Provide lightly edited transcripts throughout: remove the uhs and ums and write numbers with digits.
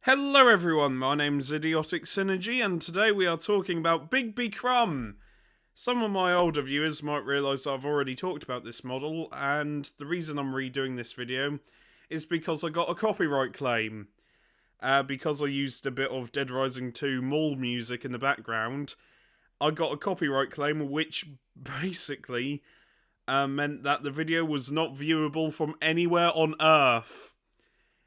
Hello everyone, my name's Idiotic Synergy and today we are talking about Bigby Crumb. Some of my older viewers might realise I've already talked about this model, and the reason I'm redoing this video is because I got a copyright claim. Because I used a bit of Dead Rising 2 mall music in the background, I got a copyright claim which basically meant that the video was not viewable from anywhere on Earth.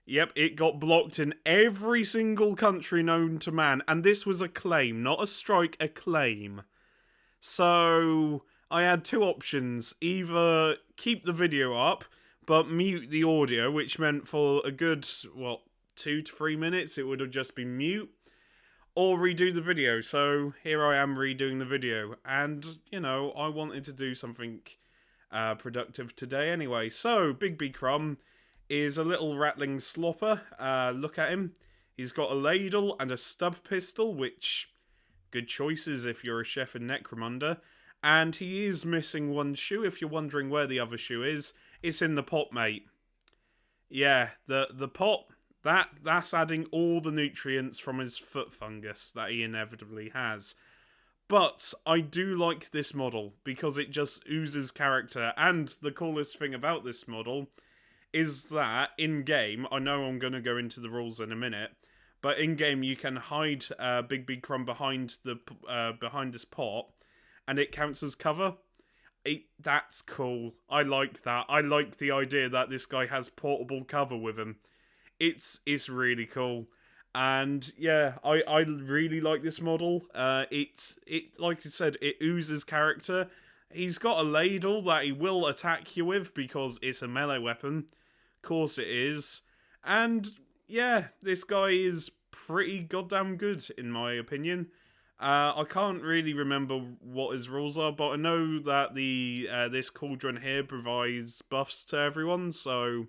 Yep, it got blocked in every single country known to man, and this was a claim, not a strike, a claim. So, I had two options, either keep the video up, but mute the audio, which meant for a good, 2 to 3 minutes it would have just been mute, or redo the video. So, here I am redoing the video, and, I wanted to do something productive today anyway. So, Bigby Crumb is a little Ratling Slopper. Look at him. He's got a ladle and a stub pistol, which, good choices if you're a chef in Necromunda. And he is missing one shoe. If you're wondering where the other shoe is, it's in the pot, mate. Yeah, the pot, that's adding all the nutrients from his foot fungus that he inevitably has. But I do like this model because it just oozes character, and the coolest thing about this model is that in-game, I know I'm going to go into the rules in a minute, but in-game you can hide Bigby Crumb behind this pot, and it counts as cover. That's cool. I like that. I like the idea that this guy has portable cover with him. It's really cool. And yeah, I really like this model. It like I said, it oozes character. He's got a ladle that he will attack you with because it's a melee weapon. Course it is. And yeah, this guy is pretty goddamn good in my opinion. I can't really remember what his rules are, but I know that this cauldron here provides buffs to everyone, so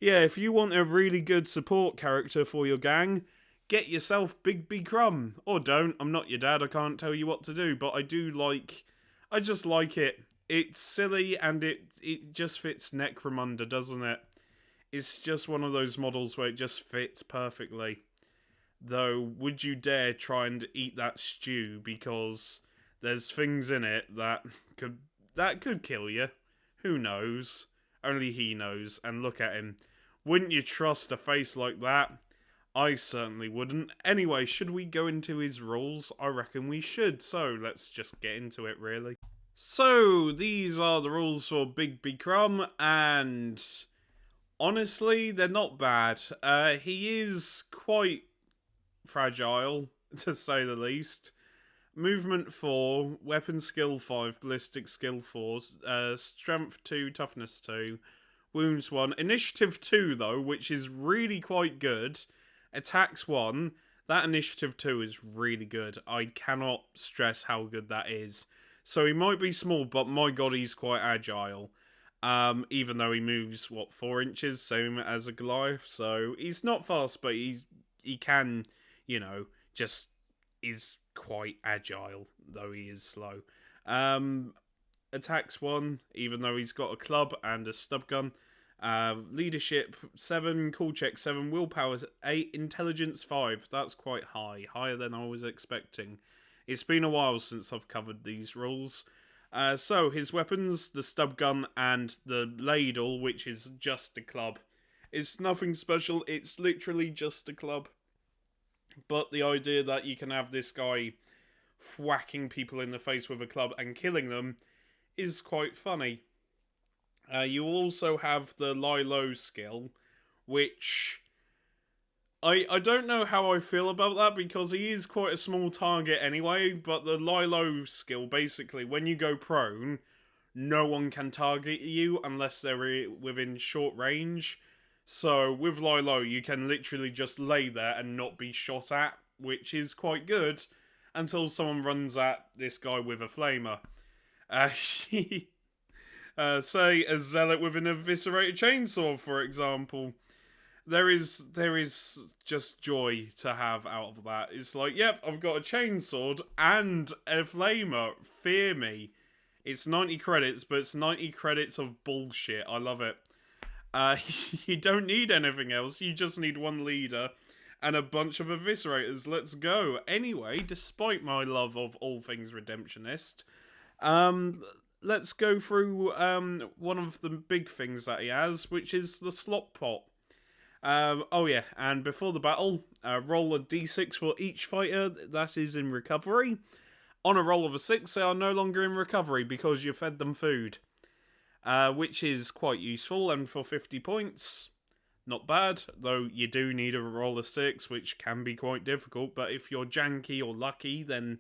yeah, if you want a really good support character for your gang, get yourself Bigby Crumb. Or don't, I'm not your dad, I can't tell you what to do, but I just like it. It's silly and it just fits Necromunda, doesn't it? It's just one of those models where it just fits perfectly. Though, would you dare try and eat that stew because there's things in it that could kill you? Who knows? Only he knows, and look at him. Wouldn't you trust a face like that? I certainly wouldn't. Anyway, should we go into his rules? I reckon we should, so let's just get into it, really. So, these are the rules for Bigby Crumb, and honestly, they're not bad. He is quite fragile, to say the least. Movement 4, weapon skill 5, ballistic skill 4, strength 2, toughness 2, wounds 1, initiative 2 though, which is really quite good, attacks 1, that initiative 2 is really good. I cannot stress how good that is. So he might be small, but my god, he's quite agile. Even though he moves, 4 inches, same as a Goliath, so he's not fast, but he can, just is quite agile, though he is slow. Attacks 1, even though he's got a club and a stub gun. Leadership 7, cool check 7, willpower 8, intelligence 5. That's quite high, higher than I was expecting. It's been a while since I've covered these rules. So, his weapons, the stub gun and the ladle, which is just a club. It's nothing special, it's literally just a club. But the idea that you can have this guy whacking people in the face with a club and killing them is quite funny. You also have the lie low skill, which I don't know how I feel about that because he is quite a small target anyway, but the lie low skill, basically, when you go prone, no one can target you unless they're within short range. So, with lie low, you can literally just lay there and not be shot at, which is quite good, until someone runs at this guy with a flamer. Say, a zealot with an eviscerated chainsaw, for example. There is just joy to have out of that. It's like, yep, I've got a chainsaw and a flamer. Fear me. It's 90 credits, but it's 90 credits of bullshit. I love it. You don't need anything else. You just need one leader and a bunch of eviscerators. Let's go. Anyway, despite my love of all things redemptionist, let's go through one of the big things that he has, which is the slot pot. Oh yeah, and before the battle, roll a d6 for each fighter that is in recovery. On a roll of a 6, they are no longer in recovery because you fed them food. Which is quite useful, and for 50 points, not bad, though you do need a roll of 6, which can be quite difficult, but if you're janky or lucky, then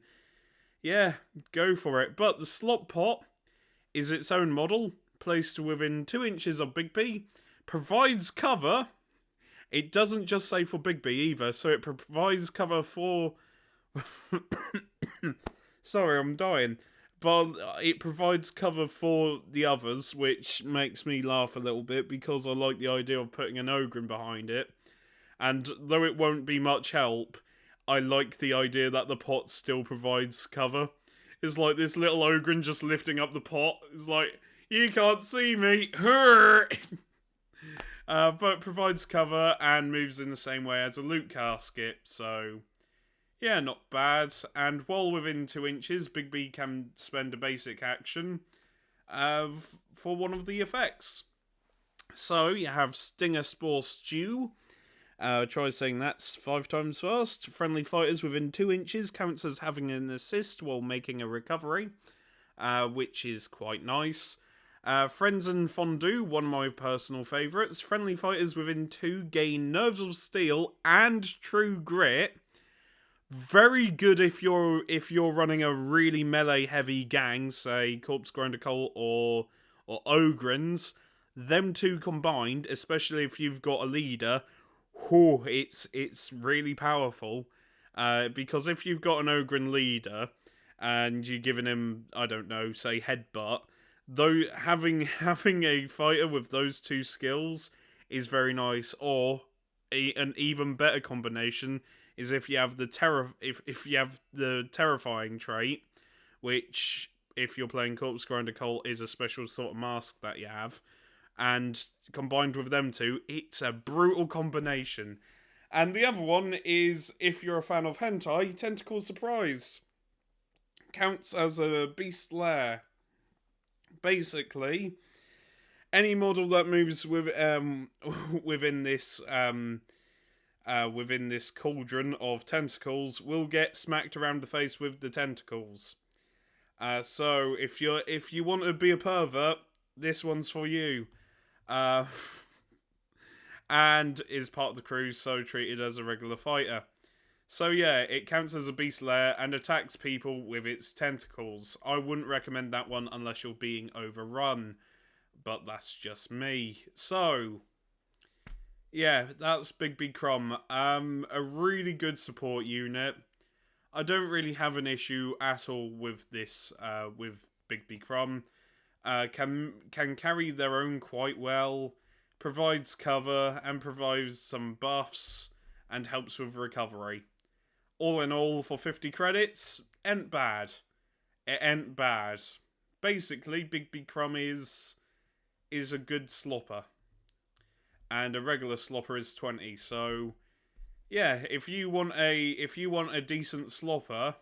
yeah, go for it. But the slot pot is its own model, placed within 2 inches of Bigby, provides cover. It doesn't just say for Bigby either, so it provides cover for... Sorry, I'm dying. But it provides cover for the others, which makes me laugh a little bit, because I like the idea of putting an Ogren behind it. And though it won't be much help, I like the idea that the pot still provides cover. It's like this little Ogren just lifting up the pot. It's like, you can't see me. But it provides cover and moves in the same way as a loot casket, so yeah, not bad. And while within 2 inches, Bigby can spend a basic action for one of the effects. So you have Stinger Spore Stew. Try saying that 5 times fast. Friendly fighters within 2 inches counts as having an assist while making a recovery, which is quite nice. Friends and Fondue, one of my personal favourites. Friendly fighters within 2 gain Nerves of Steel and True Grit. Very good if you're running a really melee heavy gang, say Corpse Grinder Cult or Ogrins. Them two combined, especially if you've got a leader, it's really powerful. Because if you've got an Ogren leader and you're giving him, I don't know, say Headbutt, though having a fighter with those 2 skills is very nice. Or an even better combination is if you have if you have the terrifying trait, which if you're playing Corpse Grinder Cult is a special sort of mask that you have, and combined with them two, it's a brutal combination. And the other one is, if you're a fan of hentai, Tentacle Surprise counts as a beast lair. Basically, any model that moves with within this cauldron of tentacles will get smacked around the face with the tentacles. So if you want to be a pervert, this one's for you. And is part of the crew, so treated as a regular fighter. So yeah, it counts as a beast lair and attacks people with its tentacles. I wouldn't recommend that one unless you're being overrun, but that's just me. So yeah, that's Bigby Crumb. A really good support unit. I don't really have an issue at all with this, with Bigby Crumb. Can carry their own quite well, provides cover, and provides some buffs, and helps with recovery. All in all, for 50 credits, ain't bad. It ain't bad. Basically, Bigby Crumb is a good slopper. And a regular slopper is 20, so yeah, if you want a decent slopper,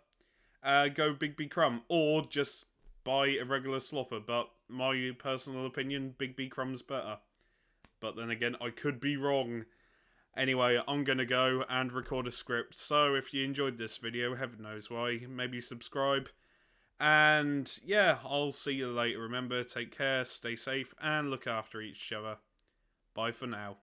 go Bigby Crumb, or just buy a regular slopper. But my personal opinion, Bigby Crumb's better. But then again, I could be wrong. Anyway, I'm gonna go and record a script. So if you enjoyed this video, heaven knows why, maybe subscribe. And yeah, I'll see you later. Remember, take care, stay safe, and look after each other. Bye for now.